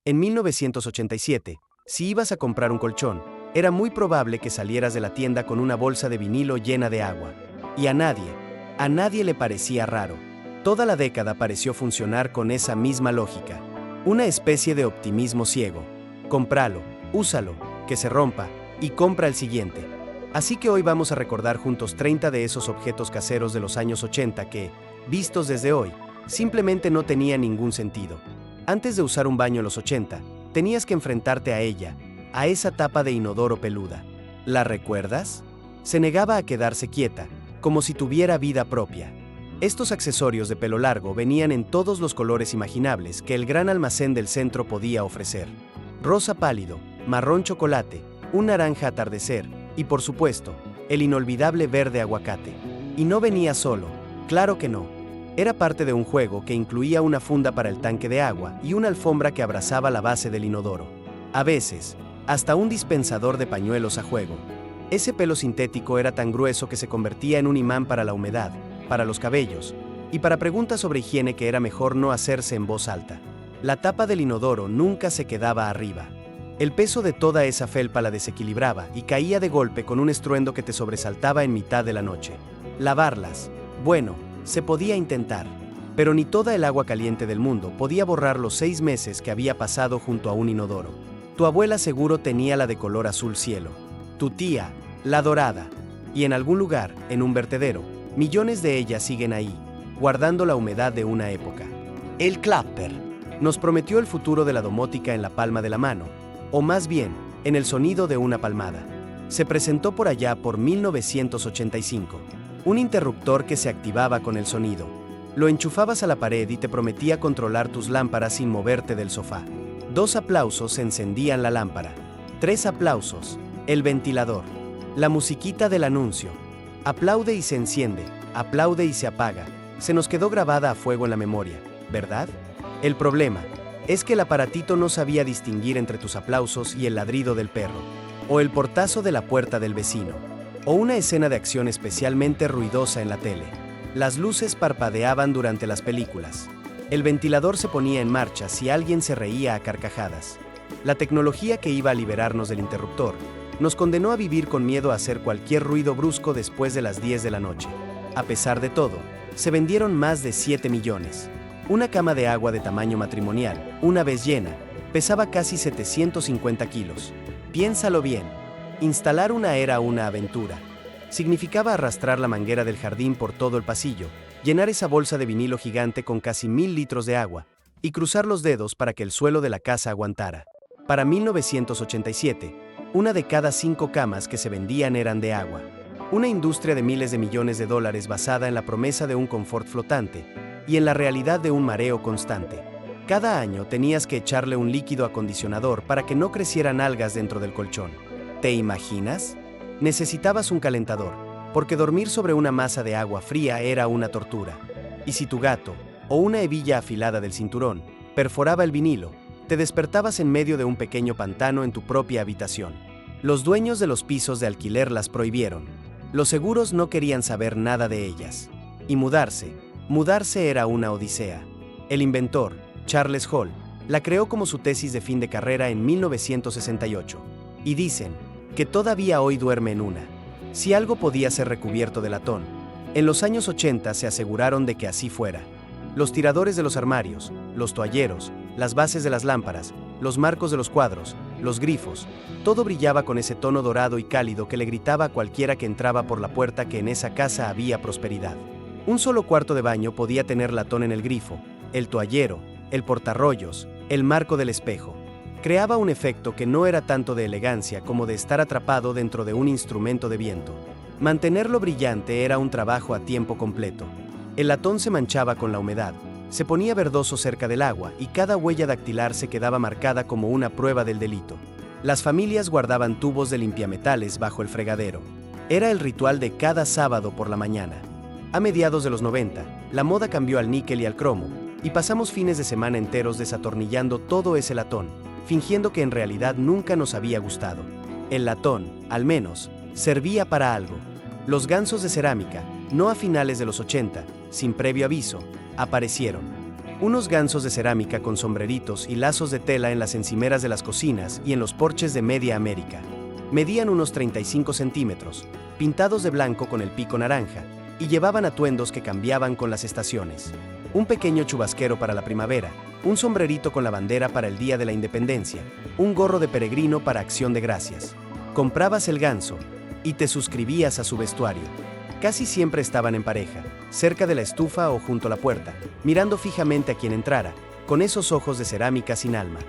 En 1987, si ibas a comprar un colchón, era muy probable que salieras de la tienda con una bolsa de vinilo llena de agua. Y a nadie le parecía raro. Toda la década pareció funcionar con esa misma lógica. Una especie de optimismo ciego. Cómpralo, úsalo, que se rompa, y compra el siguiente. Así que hoy vamos a recordar juntos 30 de esos objetos caseros de los años 80 que, vistos desde hoy, simplemente no tenían ningún sentido. Antes de usar un baño en los 80, tenías que enfrentarte a ella, a esa tapa de inodoro peluda. ¿La recuerdas? Se negaba a quedarse quieta, como si tuviera vida propia. Estos accesorios de pelo largo venían en todos los colores imaginables que el gran almacén del centro podía ofrecer. Rosa pálido, marrón chocolate, un naranja atardecer y, por supuesto, el inolvidable verde aguacate. Y no venía solo, claro que no. Era parte de un juego que incluía una funda para el tanque de agua y una alfombra que abrazaba la base del inodoro. A veces, hasta un dispensador de pañuelos a juego. Ese pelo sintético era tan grueso que se convertía en un imán para la humedad, para los cabellos, y para preguntas sobre higiene que era mejor no hacerse en voz alta. La tapa del inodoro nunca se quedaba arriba. El peso de toda esa felpa la desequilibraba y caía de golpe con un estruendo que te sobresaltaba en mitad de la noche. Lavarlas, bueno, se podía intentar, pero ni toda el agua caliente del mundo podía borrar los 6 meses que había pasado junto a un inodoro. Tu abuela seguro tenía la de color azul cielo, tu tía, la dorada, y en algún lugar, en un vertedero, millones de ellas siguen ahí, guardando la humedad de una época. El Clapper nos prometió el futuro de la domótica en la palma de la mano, o más bien, en el sonido de una palmada. Se presentó por allá por 1985. Un interruptor que se activaba con el sonido. Lo enchufabas a la pared y te prometía controlar tus lámparas sin moverte del sofá. 2 aplausos encendían la lámpara. 3 aplausos, el ventilador. La musiquita del anuncio. Aplaude y se enciende, aplaude y se apaga. Se nos quedó grabada a fuego en la memoria, ¿verdad? El problema es que el aparatito no sabía distinguir entre tus aplausos y el ladrido del perro, o el portazo de la puerta del vecino, o una escena de acción especialmente ruidosa en la tele. Las luces parpadeaban durante las películas. El ventilador se ponía en marcha si alguien se reía a carcajadas. La tecnología que iba a liberarnos del interruptor nos condenó a vivir con miedo a hacer cualquier ruido brusco después de las 10 de la noche. A pesar de todo, se vendieron más de 7 millones. Una cama de agua de tamaño matrimonial, una vez llena, pesaba casi 750 kilos. Piénsalo bien. Instalar una era una aventura. Significaba arrastrar la manguera del jardín por todo el pasillo, llenar esa bolsa de vinilo gigante con casi 1000 litros de agua, y cruzar los dedos para que el suelo de la casa aguantara. Para 1987, una de cada 5 camas que se vendían eran de agua. Una industria de miles de millones de dólares basada en la promesa de un confort flotante y en la realidad de un mareo constante. Cada año tenías que echarle un líquido acondicionador para que no crecieran algas dentro del colchón. ¿Te imaginas? Necesitabas un calentador, porque dormir sobre una masa de agua fría era una tortura. Y si tu gato, o una hebilla afilada del cinturón, perforaba el vinilo, te despertabas en medio de un pequeño pantano en tu propia habitación. Los dueños de los pisos de alquiler las prohibieron. Los seguros no querían saber nada de ellas. Y mudarse era una odisea. El inventor, Charles Hall, la creó como su tesis de fin de carrera en 1968. Y dicen que todavía hoy duerme en una. Si algo podía ser recubierto de latón, en los años 80 se aseguraron de que así fuera. Los tiradores de los armarios, los toalleros, las bases de las lámparas, los marcos de los cuadros, los grifos, todo brillaba con ese tono dorado y cálido que le gritaba a cualquiera que entraba por la puerta que en esa casa había prosperidad. Un solo cuarto de baño podía tener latón en el grifo, el toallero, el portarrollos, el marco del espejo. Creaba un efecto que no era tanto de elegancia como de estar atrapado dentro de un instrumento de viento. Mantenerlo brillante era un trabajo a tiempo completo. El latón se manchaba con la humedad, se ponía verdoso cerca del agua y cada huella dactilar se quedaba marcada como una prueba del delito. Las familias guardaban tubos de limpiametales bajo el fregadero. Era el ritual de cada sábado por la mañana. A mediados de los 90, la moda cambió al níquel y al cromo, y pasamos fines de semana enteros desatornillando todo ese latón, fingiendo que en realidad nunca nos había gustado. El latón, al menos, servía para algo. Los gansos de cerámica, no a finales de los 80, sin previo aviso, aparecieron. Unos gansos de cerámica con sombreritos y lazos de tela en las encimeras de las cocinas y en los porches de media América. Medían unos 35 centímetros, pintados de blanco con el pico naranja, y llevaban atuendos que cambiaban con las estaciones. Un pequeño chubasquero para la primavera, un sombrerito con la bandera para el Día de la Independencia, un gorro de peregrino para Acción de Gracias. Comprabas el ganso y te suscribías a su vestuario. Casi siempre estaban en pareja, cerca de la estufa o junto a la puerta, mirando fijamente a quien entrara, con esos ojos de cerámica sin alma.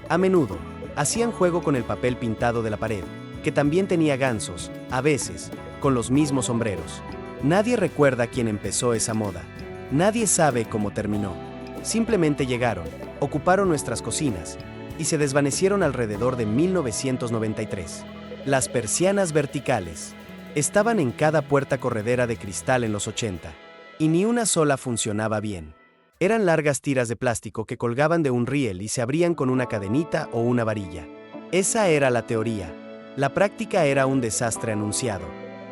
A menudo, hacían juego con el papel pintado de la pared, que también tenía gansos, a veces, con los mismos sombreros. Nadie recuerda quién empezó esa moda. Nadie sabe cómo terminó. Simplemente llegaron, ocuparon nuestras cocinas, y se desvanecieron alrededor de 1993. Las persianas verticales estaban en cada puerta corredera de cristal en los 80, y ni una sola funcionaba bien. Eran largas tiras de plástico que colgaban de un riel y se abrían con una cadenita o una varilla. Esa era la teoría. La práctica era un desastre anunciado.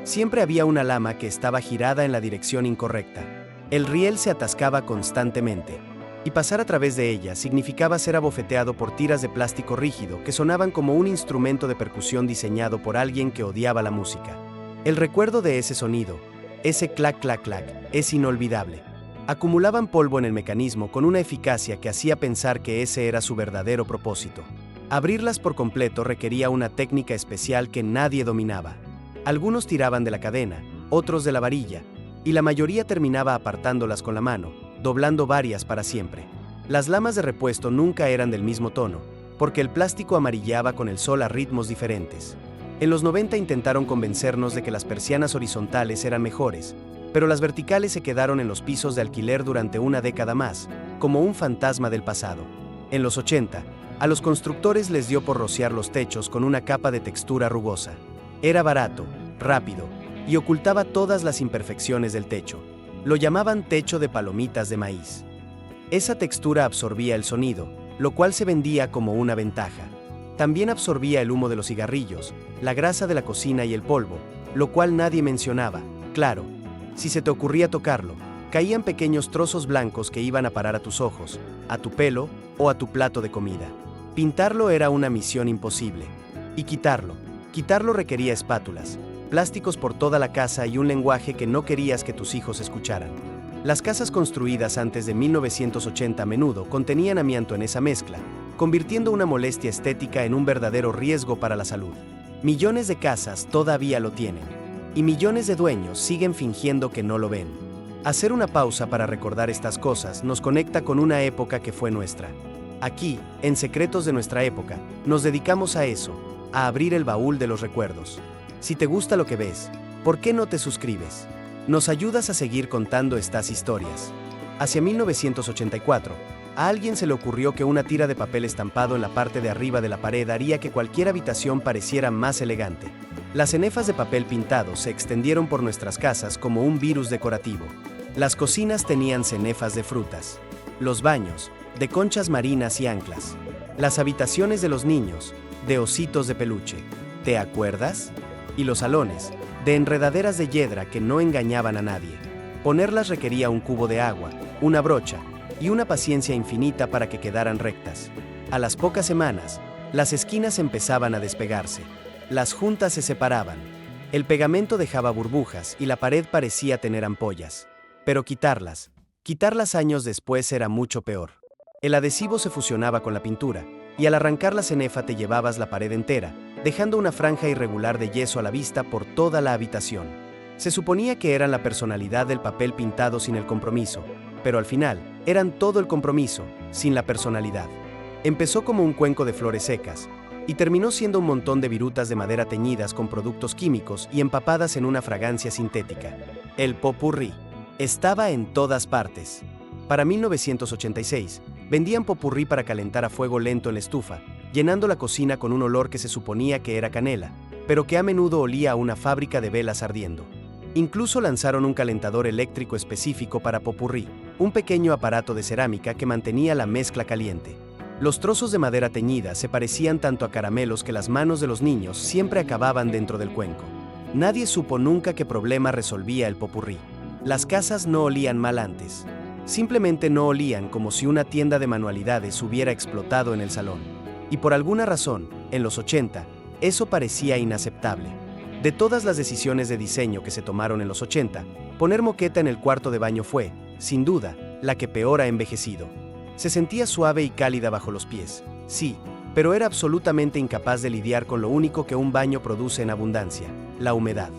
Siempre había una lama que estaba girada en la dirección incorrecta. El riel se atascaba constantemente, y pasar a través de ella significaba ser abofeteado por tiras de plástico rígido que sonaban como un instrumento de percusión diseñado por alguien que odiaba la música. El recuerdo de ese sonido, ese clac clac clac, es inolvidable. Acumulaban polvo en el mecanismo con una eficacia que hacía pensar que ese era su verdadero propósito. Abrirlas por completo requería una técnica especial que nadie dominaba. Algunos tiraban de la cadena, otros de la varilla, y la mayoría terminaba apartándolas con la mano, doblando varias para siempre. Las lamas de repuesto nunca eran del mismo tono, porque el plástico amarilleaba con el sol a ritmos diferentes. En los 90 intentaron convencernos de que las persianas horizontales eran mejores, pero las verticales se quedaron en los pisos de alquiler durante una década más, como un fantasma del pasado. En los 80, a los constructores les dio por rociar los techos con una capa de textura rugosa. Era barato, rápido, y ocultaba todas las imperfecciones del techo. Lo llamaban techo de palomitas de maíz. Esa textura absorbía el sonido, lo cual se vendía como una ventaja. También absorbía el humo de los cigarrillos, la grasa de la cocina y el polvo, lo cual nadie mencionaba. Claro, si se te ocurría tocarlo, caían pequeños trozos blancos que iban a parar a tus ojos, a tu pelo o a tu plato de comida. Pintarlo era una misión imposible. Y quitarlo requería espátulas, plásticos por toda la casa y un lenguaje que no querías que tus hijos escucharan. Las casas construidas antes de 1980 a menudo contenían amianto en esa mezcla, convirtiendo una molestia estética en un verdadero riesgo para la salud. Millones de casas todavía lo tienen, y millones de dueños siguen fingiendo que no lo ven. Hacer una pausa para recordar estas cosas nos conecta con una época que fue nuestra. Aquí, en Secretos de nuestra época, nos dedicamos a eso, a abrir el baúl de los recuerdos. Si te gusta lo que ves, ¿por qué no te suscribes? Nos ayudas a seguir contando estas historias. Hacia 1984, a alguien se le ocurrió que una tira de papel estampado en la parte de arriba de la pared haría que cualquier habitación pareciera más elegante. Las cenefas de papel pintado se extendieron por nuestras casas como un virus decorativo. Las cocinas tenían cenefas de frutas. Los baños, de conchas marinas y anclas. Las habitaciones de los niños, de ositos de peluche. ¿Te acuerdas? Y los salones, de enredaderas de hiedra que no engañaban a nadie. Ponerlas requería un cubo de agua, una brocha y una paciencia infinita para que quedaran rectas. A las pocas semanas, las esquinas empezaban a despegarse. Las juntas se separaban. El pegamento dejaba burbujas y la pared parecía tener ampollas. Pero quitarlas años después era mucho peor. El adhesivo se fusionaba con la pintura, y al arrancar la cenefa te llevabas la pared entera, dejando una franja irregular de yeso a la vista por toda la habitación. Se suponía que eran la personalidad del papel pintado sin el compromiso, pero al final, eran todo el compromiso, sin la personalidad. Empezó como un cuenco de flores secas, y terminó siendo un montón de virutas de madera teñidas con productos químicos y empapadas en una fragancia sintética. El pot-pourri estaba en todas partes. Para 1986, vendían pot-pourri para calentar a fuego lento en la estufa, llenando la cocina con un olor que se suponía que era canela, pero que a menudo olía a una fábrica de velas ardiendo. Incluso lanzaron un calentador eléctrico específico para pot-pourri, un pequeño aparato de cerámica que mantenía la mezcla caliente. Los trozos de madera teñida se parecían tanto a caramelos que las manos de los niños siempre acababan dentro del cuenco. Nadie supo nunca qué problema resolvía el pot-pourri. Las casas no olían mal antes. Simplemente no olían, como si una tienda de manualidades hubiera explotado en el salón. Y por alguna razón, en los 80, eso parecía inaceptable. De todas las decisiones de diseño que se tomaron en los 80, poner moqueta en el cuarto de baño fue, sin duda, la que peor ha envejecido. Se sentía suave y cálida bajo los pies, sí, pero era absolutamente incapaz de lidiar con lo único que un baño produce en abundancia, la humedad.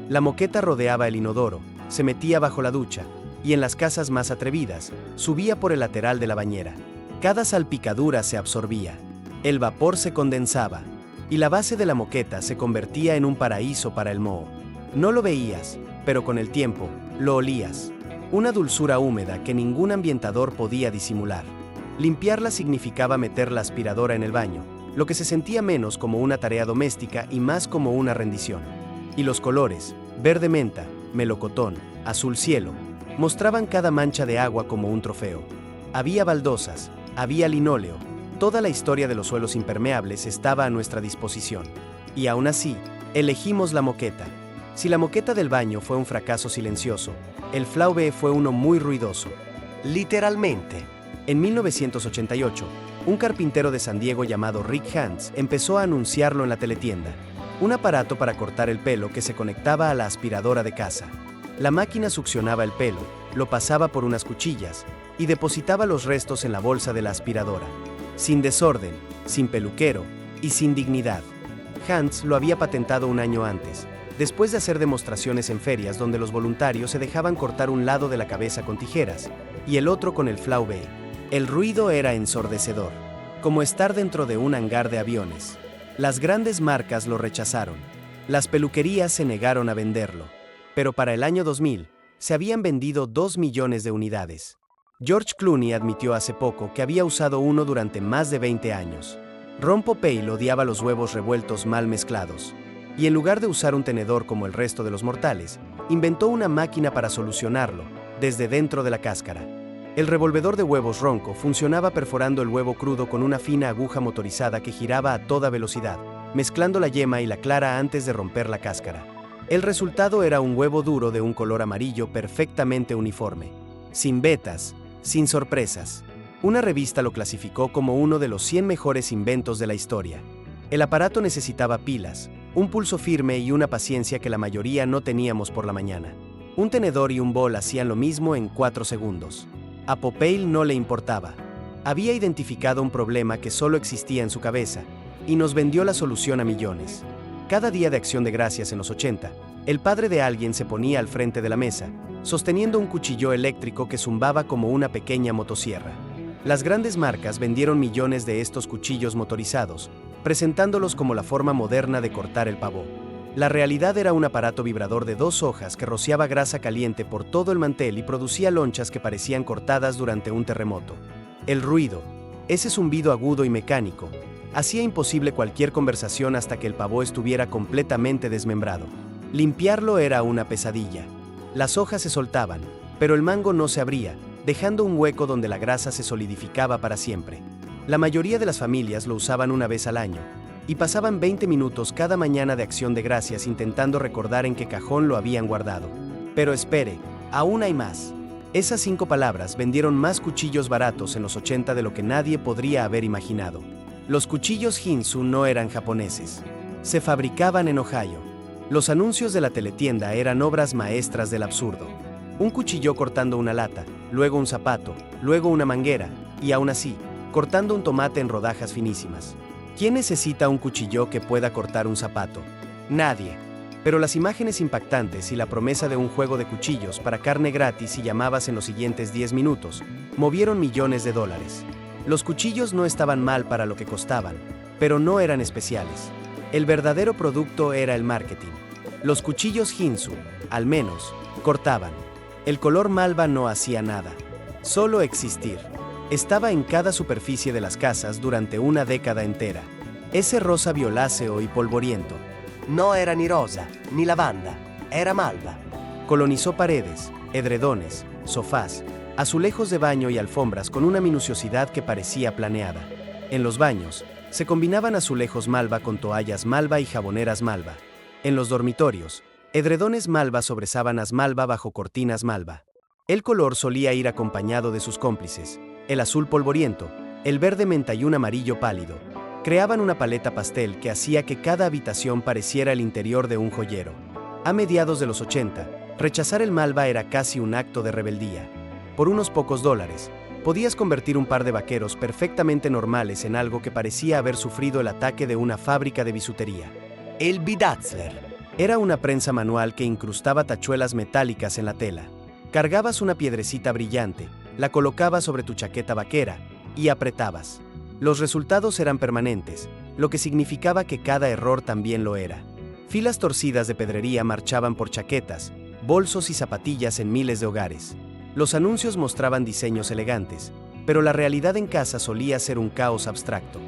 La moqueta rodeaba el inodoro, se metía bajo la ducha, y en las casas más atrevidas, subía por el lateral de la bañera. Cada salpicadura se absorbía, el vapor se condensaba, y la base de la moqueta se convertía en un paraíso para el moho. No lo veías, pero con el tiempo, lo olías. Una dulzura húmeda que ningún ambientador podía disimular. Limpiarla significaba meter la aspiradora en el baño, lo que se sentía menos como una tarea doméstica y más como una rendición. Y los colores, verde menta, melocotón, azul cielo, mostraban cada mancha de agua como un trofeo. Había baldosas, había linóleo, toda la historia de los suelos impermeables estaba a nuestra disposición. Y aún así, elegimos la moqueta. Si la moqueta del baño fue un fracaso silencioso, el Flaube fue uno muy ruidoso. Literalmente. En 1988, un carpintero de San Diego llamado Rick Hans empezó a anunciarlo en la teletienda. Un aparato para cortar el pelo que se conectaba a la aspiradora de casa. La máquina succionaba el pelo, lo pasaba por unas cuchillas y depositaba los restos en la bolsa de la aspiradora. Sin desorden, sin peluquero y sin dignidad. Hans lo había patentado un año antes, después de hacer demostraciones en ferias donde los voluntarios se dejaban cortar un lado de la cabeza con tijeras y el otro con el Flaube. El ruido era ensordecedor, como estar dentro de un hangar de aviones. Las grandes marcas lo rechazaron. Las peluquerías se negaron a venderlo. Pero para el año 2000, se habían vendido 2 millones de unidades. George Clooney admitió hace poco que había usado uno durante más de 20 años. Ron Popeil odiaba los huevos revueltos mal mezclados. Y en lugar de usar un tenedor como el resto de los mortales, inventó una máquina para solucionarlo, desde dentro de la cáscara. El revolvedor de huevos Ronco funcionaba perforando el huevo crudo con una fina aguja motorizada que giraba a toda velocidad, mezclando la yema y la clara antes de romper la cáscara. El resultado era un huevo duro de un color amarillo perfectamente uniforme. Sin vetas, sin sorpresas. Una revista lo clasificó como uno de los 100 mejores inventos de la historia. El aparato necesitaba pilas, un pulso firme y una paciencia que la mayoría no teníamos por la mañana. Un tenedor y un bol hacían lo mismo en 4 segundos. A Popeil no le importaba. Había identificado un problema que solo existía en su cabeza y nos vendió la solución a millones. Cada día de Acción de Gracias en los 80, el padre de alguien se ponía al frente de la mesa, sosteniendo un cuchillo eléctrico que zumbaba como una pequeña motosierra. Las grandes marcas vendieron millones de estos cuchillos motorizados, presentándolos como la forma moderna de cortar el pavó. La realidad era un aparato vibrador de 2 hojas que rociaba grasa caliente por todo el mantel y producía lonchas que parecían cortadas durante un terremoto. El ruido, ese zumbido agudo y mecánico, hacía imposible cualquier conversación hasta que el pavó estuviera completamente desmembrado. Limpiarlo era una pesadilla. Las hojas se soltaban, pero el mango no se abría, dejando un hueco donde la grasa se solidificaba para siempre. La mayoría de las familias lo usaban una vez al año, y pasaban 20 minutos cada mañana de Acción de Gracias intentando recordar en qué cajón lo habían guardado. Pero espere, aún hay más. Esas 5 palabras vendieron más cuchillos baratos en los 80 de lo que nadie podría haber imaginado. Los cuchillos Ginsu no eran japoneses. Se fabricaban en Ohio. Los anuncios de la teletienda eran obras maestras del absurdo. Un cuchillo cortando una lata, luego un zapato, luego una manguera, y aún así, cortando un tomate en rodajas finísimas. ¿Quién necesita un cuchillo que pueda cortar un zapato? Nadie. Pero las imágenes impactantes y la promesa de un juego de cuchillos para carne gratis si llamabas en los siguientes 10 minutos, movieron millones de dólares. Los cuchillos no estaban mal para lo que costaban, pero no eran especiales. El verdadero producto era el marketing. Los cuchillos Ginsu, al menos, cortaban. El color malva no hacía nada. Solo existir. Estaba en cada superficie de las casas durante una década entera. Ese rosa violáceo y polvoriento. No era ni rosa, ni lavanda, era malva. Colonizó paredes, edredones, sofás, azulejos de baño y alfombras con una minuciosidad que parecía planeada. En los baños, se combinaban azulejos malva con toallas malva y jaboneras malva. En los dormitorios, edredones malva sobre sábanas malva bajo cortinas malva. El color solía ir acompañado de sus cómplices, el azul polvoriento, el verde menta y un amarillo pálido. Creaban una paleta pastel que hacía que cada habitación pareciera el interior de un joyero. A mediados de los 80, rechazar el Malva era casi un acto de rebeldía. Por unos pocos dólares, podías convertir un par de vaqueros perfectamente normales en algo que parecía haber sufrido el ataque de una fábrica de bisutería. El Bedazzler era una prensa manual que incrustaba tachuelas metálicas en la tela. Cargabas una piedrecita brillante, la colocabas sobre tu chaqueta vaquera y apretabas. Los resultados eran permanentes, lo que significaba que cada error también lo era. Filas torcidas de pedrería marchaban por chaquetas, bolsos y zapatillas en miles de hogares. Los anuncios mostraban diseños elegantes, pero la realidad en casa solía ser un caos abstracto.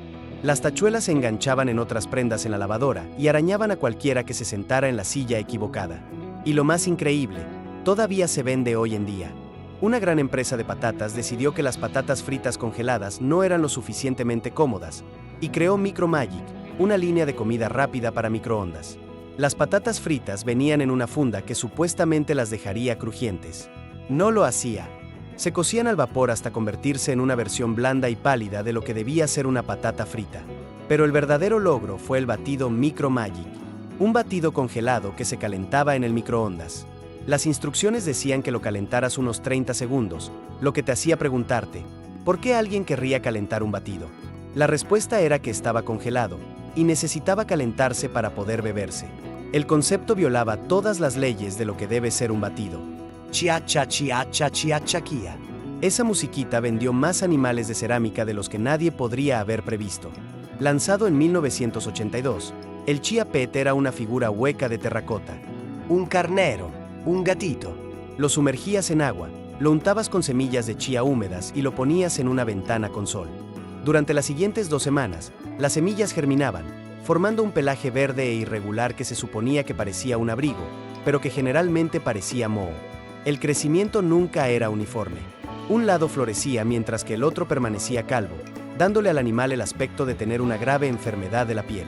Las tachuelas se enganchaban en otras prendas en la lavadora y arañaban a cualquiera que se sentara en la silla equivocada. Y lo más increíble, todavía se vende hoy en día. Una gran empresa de patatas decidió que las patatas fritas congeladas no eran lo suficientemente cómodas y creó Micro Magic, una línea de comida rápida para microondas. Las patatas fritas venían en una funda que supuestamente las dejaría crujientes. No lo hacía. Se cocían al vapor hasta convertirse en una versión blanda y pálida de lo que debía ser una patata frita. Pero el verdadero logro fue el batido Micro Magic, un batido congelado que se calentaba en el microondas. Las instrucciones decían que lo calentaras unos 30 segundos, lo que te hacía preguntarte, ¿por qué alguien querría calentar un batido? La respuesta era que estaba congelado y necesitaba calentarse para poder beberse. El concepto violaba todas las leyes de lo que debe ser un batido. Chia cha chia cha chia chaquía. Esa musiquita vendió más animales de cerámica de los que nadie podría haber previsto. Lanzado en 1982, el Chia Pet era una figura hueca de terracota. Un carnero, un gatito. Lo sumergías en agua, lo untabas con semillas de chía húmedas y lo ponías en una ventana con sol. Durante las siguientes 2 semanas, las semillas germinaban, formando un pelaje verde e irregular que se suponía que parecía un abrigo, pero que generalmente parecía moho. El crecimiento nunca era uniforme. Un lado florecía mientras que el otro permanecía calvo, dándole al animal el aspecto de tener una grave enfermedad de la piel.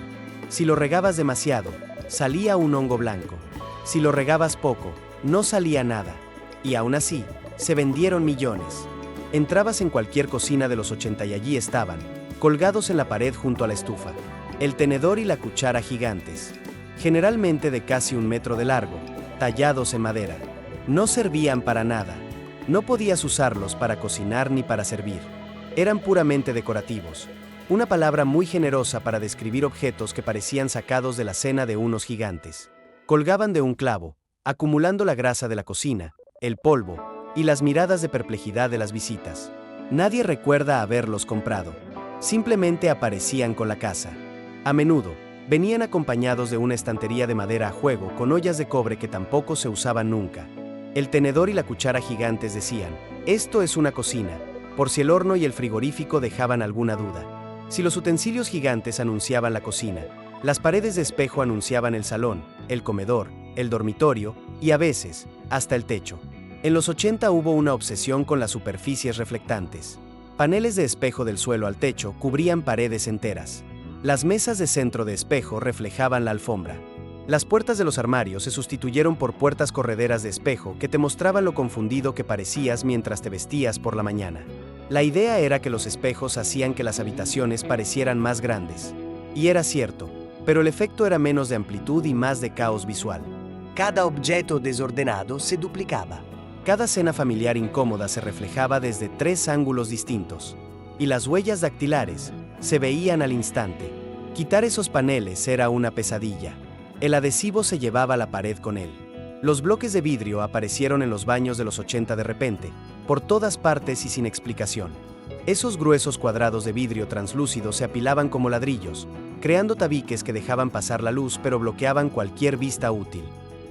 Si lo regabas demasiado, salía un hongo blanco. Si lo regabas poco, no salía nada. Y aún así, se vendieron millones. Entrabas en cualquier cocina de los 80 y allí estaban, colgados en la pared junto a la estufa, el tenedor y la cuchara gigantes, generalmente de casi 1 metro de largo, tallados en madera. No servían para nada. No podías usarlos para cocinar ni para servir. Eran puramente decorativos. Una palabra muy generosa para describir objetos que parecían sacados de la cena de unos gigantes. Colgaban de un clavo, acumulando la grasa de la cocina, el polvo y las miradas de perplejidad de las visitas. Nadie recuerda haberlos comprado. Simplemente aparecían con la casa. A menudo, venían acompañados de una estantería de madera a juego con ollas de cobre que tampoco se usaban nunca. El tenedor y la cuchara gigantes decían, esto es una cocina, por si el horno y el frigorífico dejaban alguna duda. Si los utensilios gigantes anunciaban la cocina, las paredes de espejo anunciaban el salón, el comedor, el dormitorio y a veces, hasta el techo. En los 80 hubo una obsesión con las superficies reflectantes. Paneles de espejo del suelo al techo cubrían paredes enteras. Las mesas de centro de espejo reflejaban la alfombra. Las puertas de los armarios se sustituyeron por puertas correderas de espejo que te mostraban lo confundido que parecías mientras te vestías por la mañana. La idea era que los espejos hacían que las habitaciones parecieran más grandes. Y era cierto, pero el efecto era menos de amplitud y más de caos visual. Cada objeto desordenado se duplicaba. Cada cena familiar incómoda se reflejaba desde 3 ángulos distintos. Y las huellas dactilares se veían al instante. Quitar esos paneles era una pesadilla. El adhesivo se llevaba la pared con él. Los bloques de vidrio aparecieron en los baños de los 80 de repente, por todas partes y sin explicación. Esos gruesos cuadrados de vidrio translúcido se apilaban como ladrillos, creando tabiques que dejaban pasar la luz pero bloqueaban cualquier vista útil.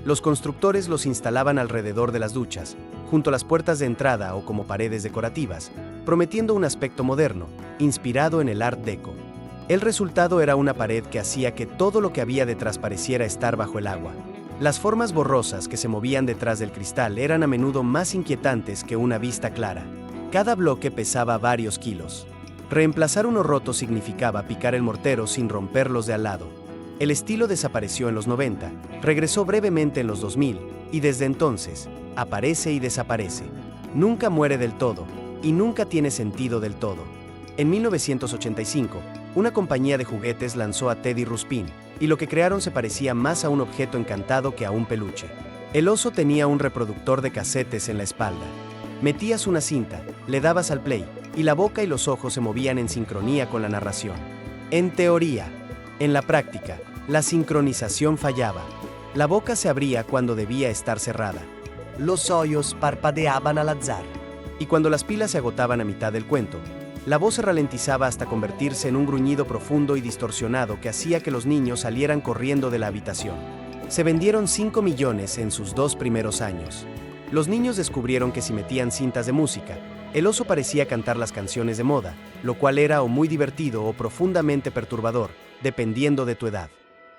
Los constructores los instalaban alrededor de las duchas, junto a las puertas de entrada o como paredes decorativas, prometiendo un aspecto moderno, inspirado en el Art Deco. El resultado era una pared que hacía que todo lo que había detrás pareciera estar bajo el agua. Las formas borrosas que se movían detrás del cristal eran a menudo más inquietantes que una vista clara. Cada bloque pesaba varios kilos. Reemplazar uno roto significaba picar el mortero sin romper los de al lado. El estilo desapareció en los 90, regresó brevemente en los 2000 y desde entonces aparece y desaparece. Nunca muere del todo, y nunca tiene sentido del todo. En 1985, una compañía de juguetes lanzó a Teddy Ruspin, y lo que crearon se parecía más a un objeto encantado que a un peluche. El oso tenía un reproductor de casetes en la espalda. Metías una cinta, le dabas al play, y la boca y los ojos se movían en sincronía con la narración. En teoría. En la práctica, la sincronización fallaba. La boca se abría cuando debía estar cerrada. Los ojos parpadeaban al azar. Y cuando las pilas se agotaban a mitad del cuento, la voz se ralentizaba hasta convertirse en un gruñido profundo y distorsionado que hacía que los niños salieran corriendo de la habitación. Se vendieron 5 millones en sus 2 primeros años. Los niños descubrieron que si metían cintas de música, el oso parecía cantar las canciones de moda, lo cual era o muy divertido o profundamente perturbador, dependiendo de tu edad.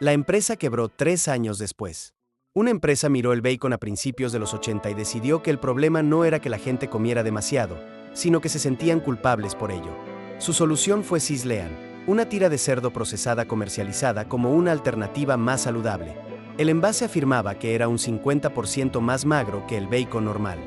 La empresa quebró 3 años después. Una empresa miró el bacon a principios de los 80 y decidió que el problema no era que la gente comiera demasiado, sino que se sentían culpables por ello. Su solución fue Sislean, una tira de cerdo procesada comercializada como una alternativa más saludable. El envase afirmaba que era un 50% más magro que el bacon normal.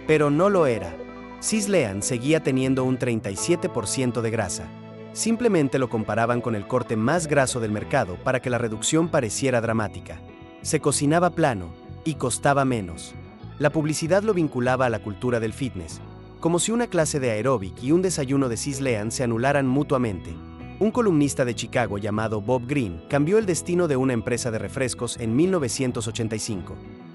Pero no lo era. Sislean seguía teniendo un 37% de grasa. Simplemente lo comparaban con el corte más graso del mercado para que la reducción pareciera dramática. Se cocinaba plano y costaba menos. La publicidad lo vinculaba a la cultura del fitness, como si una clase de aeróbic y un desayuno de Sislean se anularan mutuamente. Un columnista de Chicago llamado Bob Greene cambió el destino de una empresa de refrescos en 1985.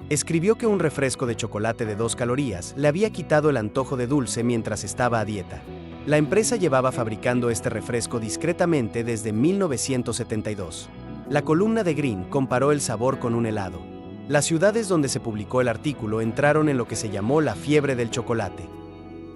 Escribió que un refresco de chocolate de 2 calorías le había quitado el antojo de dulce mientras estaba a dieta. La empresa llevaba fabricando este refresco discretamente desde 1972. La columna de Greene comparó el sabor con un helado. Las ciudades donde se publicó el artículo entraron en lo que se llamó la fiebre del chocolate.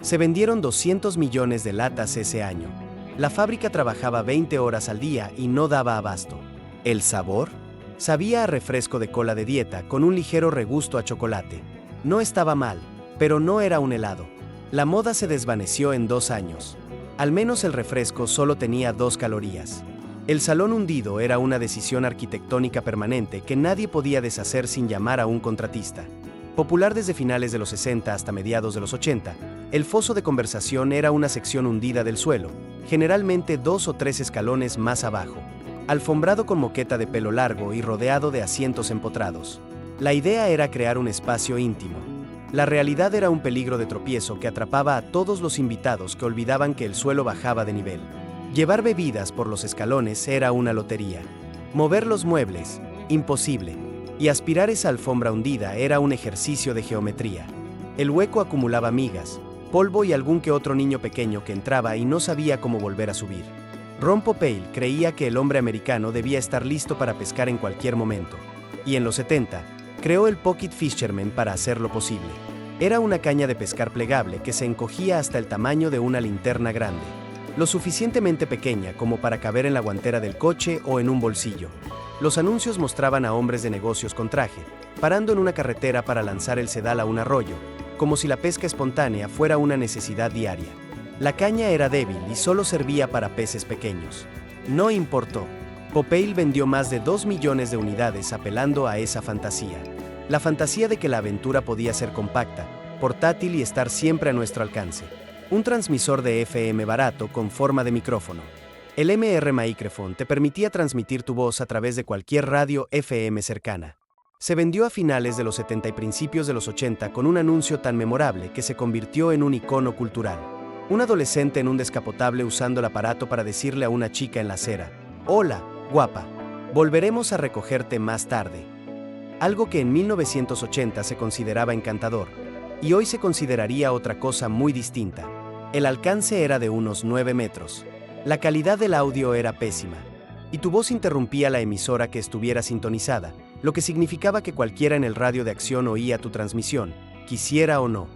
Se vendieron 200 millones de latas ese año. La fábrica trabajaba 20 horas al día y no daba abasto. ¿El sabor? Sabía a refresco de cola de dieta con un ligero regusto a chocolate. No estaba mal, pero no era un helado. La moda se desvaneció en 2 años. Al menos el refresco solo tenía 2 calorías. El salón hundido era una decisión arquitectónica permanente que nadie podía deshacer sin llamar a un contratista. Popular desde finales de los 60 hasta mediados de los 80, el foso de conversación era una sección hundida del suelo, generalmente 2 o 3 escalones más abajo, alfombrado con moqueta de pelo largo y rodeado de asientos empotrados. La idea era crear un espacio íntimo. La realidad era un peligro de tropiezo que atrapaba a todos los invitados que olvidaban que el suelo bajaba de nivel. Llevar bebidas por los escalones era una lotería. Mover los muebles, imposible. Y aspirar esa alfombra hundida era un ejercicio de geometría. El hueco acumulaba migas, polvo y algún que otro niño pequeño que entraba y no sabía cómo volver a subir. Ron Popeil creía que el hombre americano debía estar listo para pescar en cualquier momento. Y en los 70, creó el Pocket Fisherman para hacerlo posible. Era una caña de pescar plegable que se encogía hasta el tamaño de una linterna grande, lo suficientemente pequeña como para caber en la guantera del coche o en un bolsillo. Los anuncios mostraban a hombres de negocios con traje, parando en una carretera para lanzar el sedal a un arroyo, como si la pesca espontánea fuera una necesidad diaria. La caña era débil y solo servía para peces pequeños. No importó. Popeil vendió más de 2 millones de unidades apelando a esa fantasía. La fantasía de que la aventura podía ser compacta, portátil y estar siempre a nuestro alcance. Un transmisor de FM barato con forma de micrófono. El MR Microphone te permitía transmitir tu voz a través de cualquier radio FM cercana. Se vendió a finales de los 70 y principios de los 80 con un anuncio tan memorable que se convirtió en un icono cultural. Un adolescente en un descapotable usando el aparato para decirle a una chica en la acera: «Hola, guapa, volveremos a recogerte más tarde». Algo que en 1980 se consideraba encantador, y hoy se consideraría otra cosa muy distinta. El alcance era de unos 9 metros. La calidad del audio era pésima, y tu voz interrumpía la emisora que estuviera sintonizada, lo que significaba que cualquiera en el radio de acción oía tu transmisión, quisiera o no.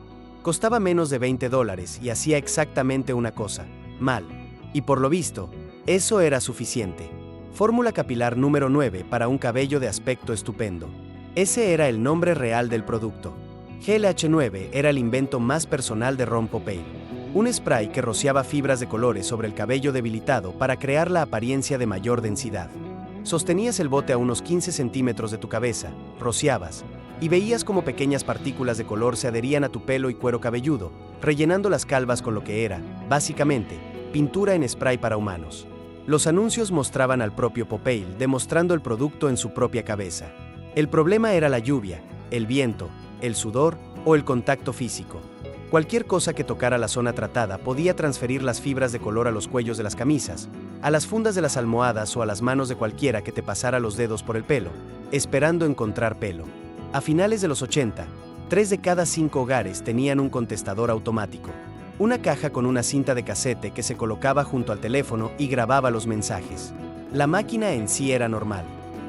Costaba menos de $20 y hacía exactamente una cosa: mal. Y por lo visto, eso era suficiente. Fórmula capilar número 9 para un cabello de aspecto estupendo. Ese era el nombre real del producto. GLH9 era el invento más personal de Ron Popeil. Un spray que rociaba fibras de colores sobre el cabello debilitado para crear la apariencia de mayor densidad. Sostenías el bote a unos 15 centímetros de tu cabeza, rociabas, y veías como pequeñas partículas de color se adherían a tu pelo y cuero cabelludo, rellenando las calvas con lo que era, básicamente, pintura en spray para humanos. Los anuncios mostraban al propio Popeye demostrando el producto en su propia cabeza. El problema era la lluvia, el viento, el sudor o el contacto físico. Cualquier cosa que tocara la zona tratada podía transferir las fibras de color a los cuellos de las camisas, a las fundas de las almohadas o a las manos de cualquiera que te pasara los dedos por el pelo, esperando encontrar pelo. A finales de los 80, 3 de cada 5 hogares tenían un contestador automático, una caja con una cinta de casete que se colocaba junto al teléfono y grababa los mensajes. La máquina en sí era normal.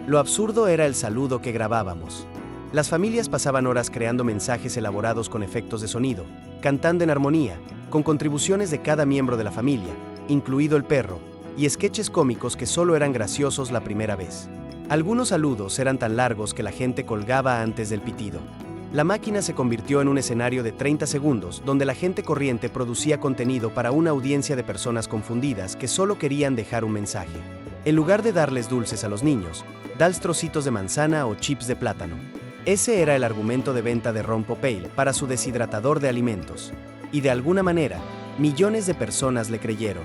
Lo absurdo era el saludo que grabábamos. Las familias pasaban horas creando mensajes elaborados con efectos de sonido, cantando en armonía, con contribuciones de cada miembro de la familia, incluido el perro, y sketches cómicos que solo eran graciosos la primera vez. Algunos saludos eran tan largos que la gente colgaba antes del pitido. La máquina se convirtió en un escenario de 30 segundos donde la gente corriente producía contenido para una audiencia de personas confundidas que solo querían dejar un mensaje. En lugar de darles dulces a los niños, dales trocitos de manzana o chips de plátano. Ese era el argumento de venta de Ron Popeye para su deshidratador de alimentos. Y de alguna manera, millones de personas le creyeron.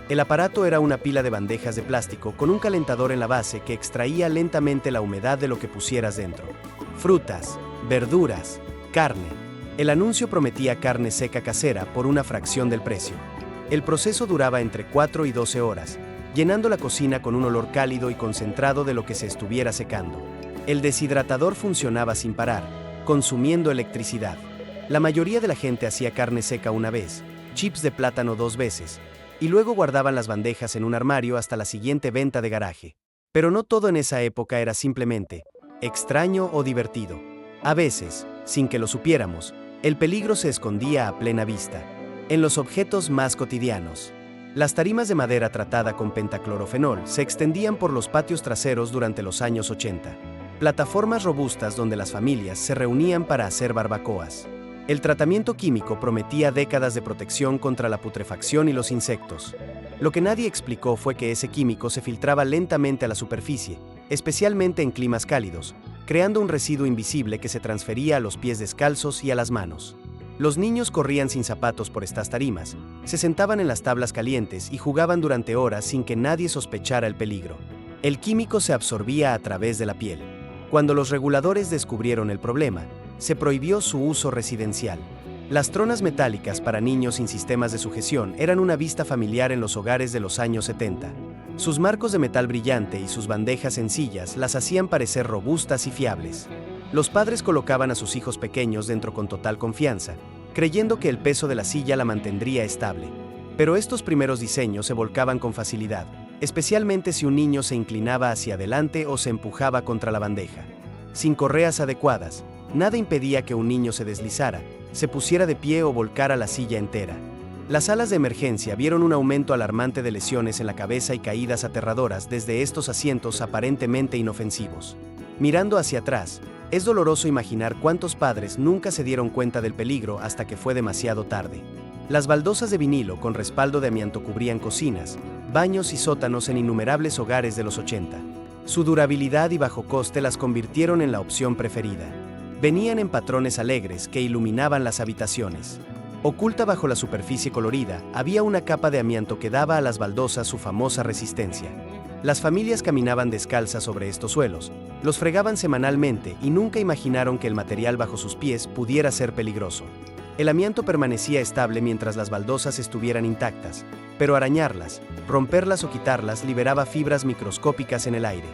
El aparato era una pila de bandejas de plástico con un calentador en la base que extraía lentamente la humedad de lo que pusieras dentro. Frutas, verduras, carne. El anuncio prometía carne seca casera por una fracción del precio. El proceso duraba entre 4 y 12 horas, llenando la cocina con un olor cálido y concentrado de lo que se estuviera secando. El deshidratador funcionaba sin parar, consumiendo electricidad. La mayoría de la gente hacía carne seca una vez, chips de plátano 2 veces, y luego guardaban las bandejas en un armario hasta la siguiente venta de garaje. Pero no todo en esa época era simplemente extraño o divertido. A veces, sin que lo supiéramos, el peligro se escondía a plena vista, en los objetos más cotidianos. Las tarimas de madera tratada con pentaclorofenol se extendían por los patios traseros durante los años 80. Plataformas robustas donde las familias se reunían para hacer barbacoas. El tratamiento químico prometía décadas de protección contra la putrefacción y los insectos. Lo que nadie explicó fue que ese químico se filtraba lentamente a la superficie, especialmente en climas cálidos, creando un residuo invisible que se transfería a los pies descalzos y a las manos. Los niños corrían sin zapatos por estas tarimas, se sentaban en las tablas calientes y jugaban durante horas sin que nadie sospechara el peligro. El químico se absorbía a través de la piel. Cuando los reguladores descubrieron el problema, se prohibió su uso residencial. Las tronas metálicas para niños sin sistemas de sujeción eran una vista familiar en los hogares de los años 70. Sus marcos de metal brillante y sus bandejas sencillas las hacían parecer robustas y fiables. Los padres colocaban a sus hijos pequeños dentro con total confianza, creyendo que el peso de la silla la mantendría estable. Pero estos primeros diseños se volcaban con facilidad, especialmente si un niño se inclinaba hacia adelante o se empujaba contra la bandeja. Sin correas adecuadas, nada impedía que un niño se deslizara, se pusiera de pie o volcara la silla entera. Las salas de emergencia vieron un aumento alarmante de lesiones en la cabeza y caídas aterradoras desde estos asientos aparentemente inofensivos. Mirando hacia atrás, es doloroso imaginar cuántos padres nunca se dieron cuenta del peligro hasta que fue demasiado tarde. Las baldosas de vinilo con respaldo de amianto cubrían cocinas, baños y sótanos en innumerables hogares de los 80. Su durabilidad y bajo coste las convirtieron en la opción preferida. Venían en patrones alegres que iluminaban las habitaciones. Oculta bajo la superficie colorida, había una capa de amianto que daba a las baldosas su famosa resistencia. Las familias caminaban descalzas sobre estos suelos, los fregaban semanalmente y nunca imaginaron que el material bajo sus pies pudiera ser peligroso. El amianto permanecía estable mientras las baldosas estuvieran intactas, pero arañarlas, romperlas o quitarlas liberaba fibras microscópicas en el aire.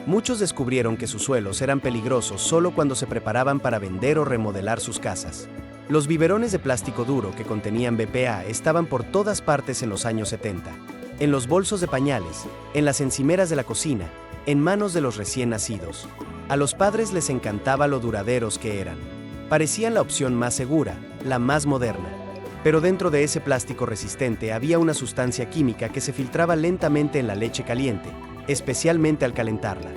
Muchos descubrieron que sus suelos eran peligrosos solo cuando se preparaban para vender o remodelar sus casas. Los biberones de plástico duro que contenían BPA estaban por todas partes en los años 70. En los bolsos de pañales, en las encimeras de la cocina, en manos de los recién nacidos. A los padres les encantaba lo duraderos que eran. Parecían la opción más segura, la más moderna. Pero dentro de ese plástico resistente había una sustancia química que se filtraba lentamente en la leche caliente, especialmente al calentarla.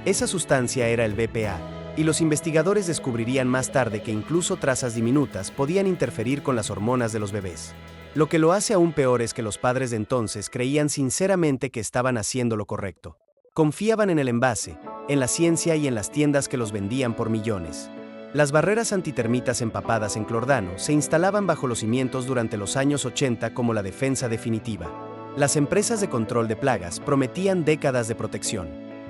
Esa sustancia era el BPA, y los investigadores descubrirían más tarde que incluso trazas diminutas podían interferir con las hormonas de los bebés. Lo que lo hace aún peor es que los padres de entonces creían sinceramente que estaban haciendo lo correcto. Confiaban en el envase, en la ciencia y en las tiendas que los vendían por millones. Las barreras antitermitas empapadas en clordano se instalaban bajo los cimientos durante los años 80 como la defensa definitiva. Las empresas de control de plagas prometían décadas de protección.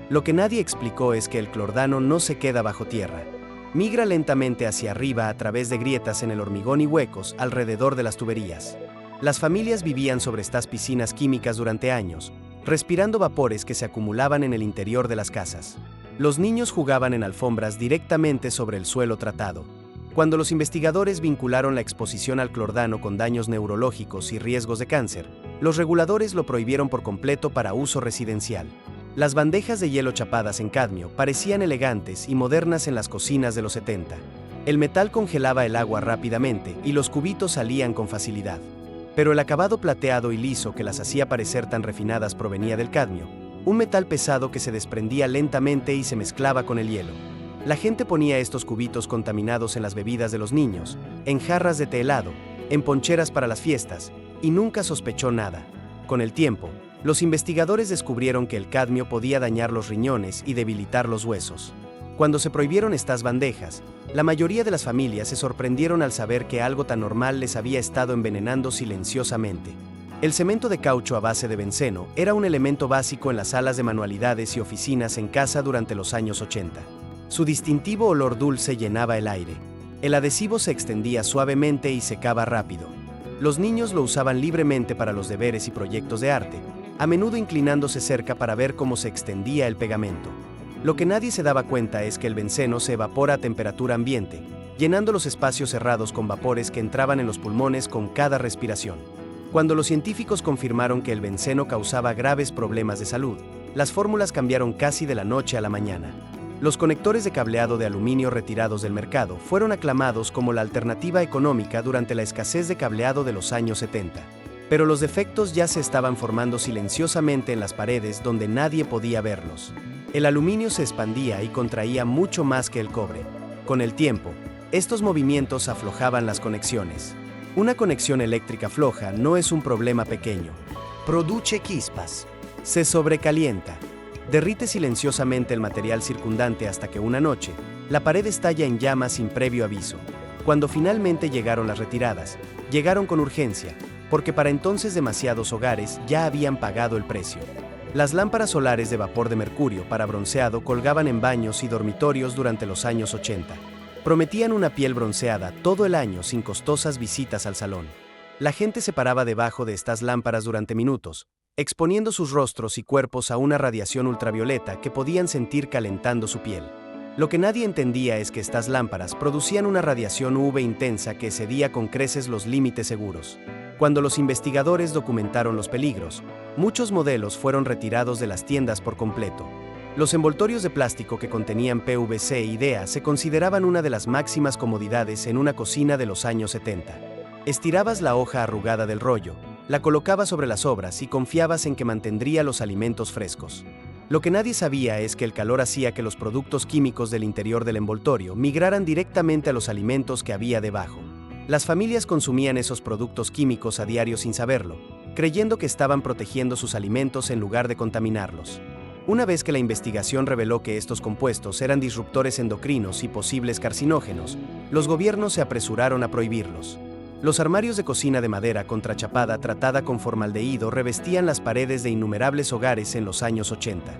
Lo que nadie explicó es que el clordano no se queda bajo tierra. Migra lentamente hacia arriba a través de grietas en el hormigón y huecos alrededor de las tuberías. Las familias vivían sobre estas piscinas químicas durante años, respirando vapores que se acumulaban en el interior de las casas. Los niños jugaban en alfombras directamente sobre el suelo tratado. Cuando los investigadores vincularon la exposición al clordano con daños neurológicos y riesgos de cáncer, los reguladores lo prohibieron por completo para uso residencial. Las bandejas de hielo chapadas en cadmio parecían elegantes y modernas en las cocinas de los 70. El metal congelaba el agua rápidamente y los cubitos salían con facilidad. Pero el acabado plateado y liso que las hacía parecer tan refinadas provenía del cadmio, un metal pesado que se desprendía lentamente y se mezclaba con el hielo. La gente ponía estos cubitos contaminados en las bebidas de los niños, en jarras de té helado, en poncheras para las fiestas, y nunca sospechó nada. Con el tiempo, los investigadores descubrieron que el cadmio podía dañar los riñones y debilitar los huesos. Cuando se prohibieron estas bandejas, la mayoría de las familias se sorprendieron al saber que algo tan normal les había estado envenenando silenciosamente. El cemento de caucho a base de benceno era un elemento básico en las salas de manualidades y oficinas en casa durante los años 80. Su distintivo olor dulce llenaba el aire. El adhesivo se extendía suavemente y secaba rápido. Los niños lo usaban libremente para los deberes y proyectos de arte, a menudo inclinándose cerca para ver cómo se extendía el pegamento. Lo que nadie se daba cuenta es que el benceno se evapora a temperatura ambiente, llenando los espacios cerrados con vapores que entraban en los pulmones con cada respiración. Cuando los científicos confirmaron que el benceno causaba graves problemas de salud, las fórmulas cambiaron casi de la noche a la mañana. Los conectores de cableado de aluminio retirados del mercado fueron aclamados como la alternativa económica durante la escasez de cableado de los años 70. Pero los defectos ya se estaban formando silenciosamente en las paredes donde nadie podía verlos. El aluminio se expandía y contraía mucho más que el cobre. Con el tiempo, estos movimientos aflojaban las conexiones. Una conexión eléctrica floja no es un problema pequeño. Produce chispas. Se sobrecalienta. Derrite silenciosamente el material circundante hasta que una noche, la pared estalla en llamas sin previo aviso. Cuando finalmente llegaron las retiradas, llegaron con urgencia, porque para entonces demasiados hogares ya habían pagado el precio. Las lámparas solares de vapor de mercurio para bronceado colgaban en baños y dormitorios durante los años 80. Prometían una piel bronceada todo el año sin costosas visitas al salón. La gente se paraba debajo de estas lámparas durante minutos, exponiendo sus rostros y cuerpos a una radiación ultravioleta que podían sentir calentando su piel. Lo que nadie entendía es que estas lámparas producían una radiación UV intensa que excedía con creces los límites seguros. Cuando los investigadores documentaron los peligros, muchos modelos fueron retirados de las tiendas por completo. Los envoltorios de plástico que contenían PVC y DEA se consideraban una de las máximas comodidades en una cocina de los años 70. Estirabas la hoja arrugada del rollo, la colocabas sobre las sobras y confiabas en que mantendría los alimentos frescos. Lo que nadie sabía es que el calor hacía que los productos químicos del interior del envoltorio migraran directamente a los alimentos que había debajo. Las familias consumían esos productos químicos a diario sin saberlo, creyendo que estaban protegiendo sus alimentos en lugar de contaminarlos. Una vez que la investigación reveló que estos compuestos eran disruptores endocrinos y posibles carcinógenos, los gobiernos se apresuraron a prohibirlos. Los armarios de cocina de madera contrachapada tratada con formaldehído revestían las paredes de innumerables hogares en los años 80.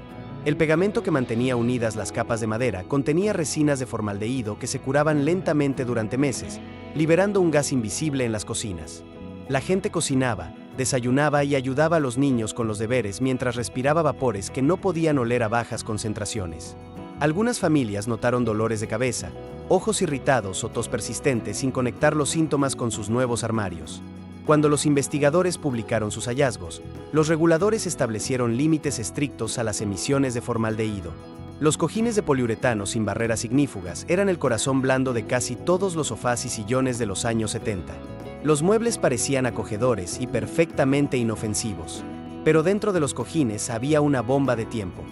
El pegamento que mantenía unidas las capas de madera contenía resinas de formaldehído que se curaban lentamente durante meses, liberando un gas invisible en las cocinas. La gente cocinaba, desayunaba y ayudaba a los niños con los deberes mientras respiraba vapores que no podían oler a bajas concentraciones. Algunas familias notaron dolores de cabeza, ojos irritados o tos persistente sin conectar los síntomas con sus nuevos armarios. Cuando los investigadores publicaron sus hallazgos, los reguladores establecieron límites estrictos a las emisiones de formaldehído. Los cojines de poliuretano sin barreras ignífugas eran el corazón blando de casi todos los sofás y sillones de los años 70. Los muebles parecían acogedores y perfectamente inofensivos. Pero dentro de los cojines había una bomba de tiempo.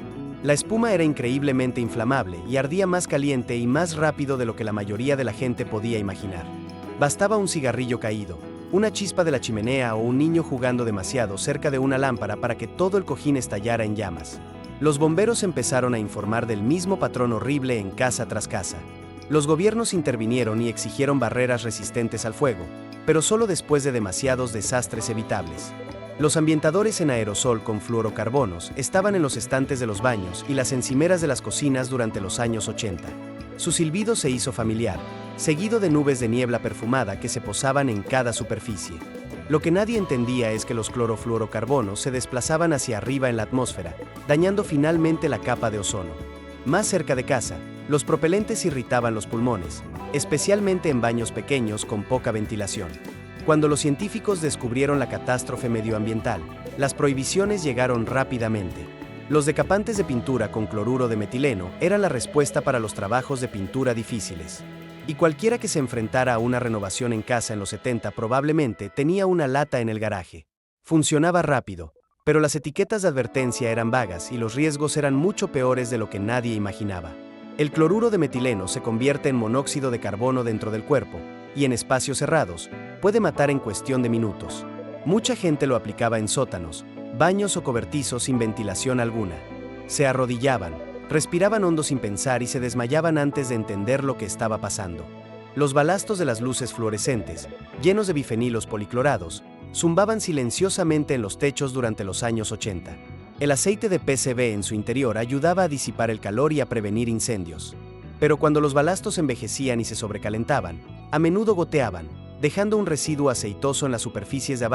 La espuma era increíblemente inflamable y ardía más caliente y más rápido de lo que la mayoría de la gente podía imaginar. Bastaba un cigarrillo caído, una chispa de la chimenea o un niño jugando demasiado cerca de una lámpara para que todo el cojín estallara en llamas. Los bomberos empezaron a informar del mismo patrón horrible en casa tras casa. Los gobiernos intervinieron y exigieron barreras resistentes al fuego, pero solo después de demasiados desastres evitables. Los ambientadores en aerosol con fluorocarbonos estaban en los estantes de los baños y las encimeras de las cocinas durante los años 80. Su silbido se hizo familiar, seguido de nubes de niebla perfumada que se posaban en cada superficie. Lo que nadie entendía es que los clorofluorocarbonos se desplazaban hacia arriba en la atmósfera, dañando finalmente la capa de ozono. Más cerca de casa, los propelentes irritaban los pulmones, especialmente en baños pequeños con poca ventilación. Cuando los científicos descubrieron la catástrofe medioambiental, las prohibiciones llegaron rápidamente. Los decapantes de pintura con cloruro de metileno eran la respuesta para los trabajos de pintura difíciles. Y cualquiera que se enfrentara a una renovación en casa en los 70 probablemente tenía una lata en el garaje. Funcionaba rápido, pero las etiquetas de advertencia eran vagas y los riesgos eran mucho peores de lo que nadie imaginaba. El cloruro de metileno se convierte en monóxido de carbono dentro del cuerpo, y en espacios cerrados, puede matar en cuestión de minutos. Mucha gente lo aplicaba en sótanos, baños o cobertizos sin ventilación alguna. Se arrodillaban, respiraban hondo sin pensar y se desmayaban antes de entender lo que estaba pasando. Los balastos de las luces fluorescentes, llenos de bifenilos policlorados, zumbaban silenciosamente en los techos durante los años 80. El aceite de PCB en su interior ayudaba a disipar el calor y a prevenir incendios. Pero cuando los balastos envejecían y se sobrecalentaban, a menudo goteaban, dejando un residuo aceitoso en las superficies de abajo.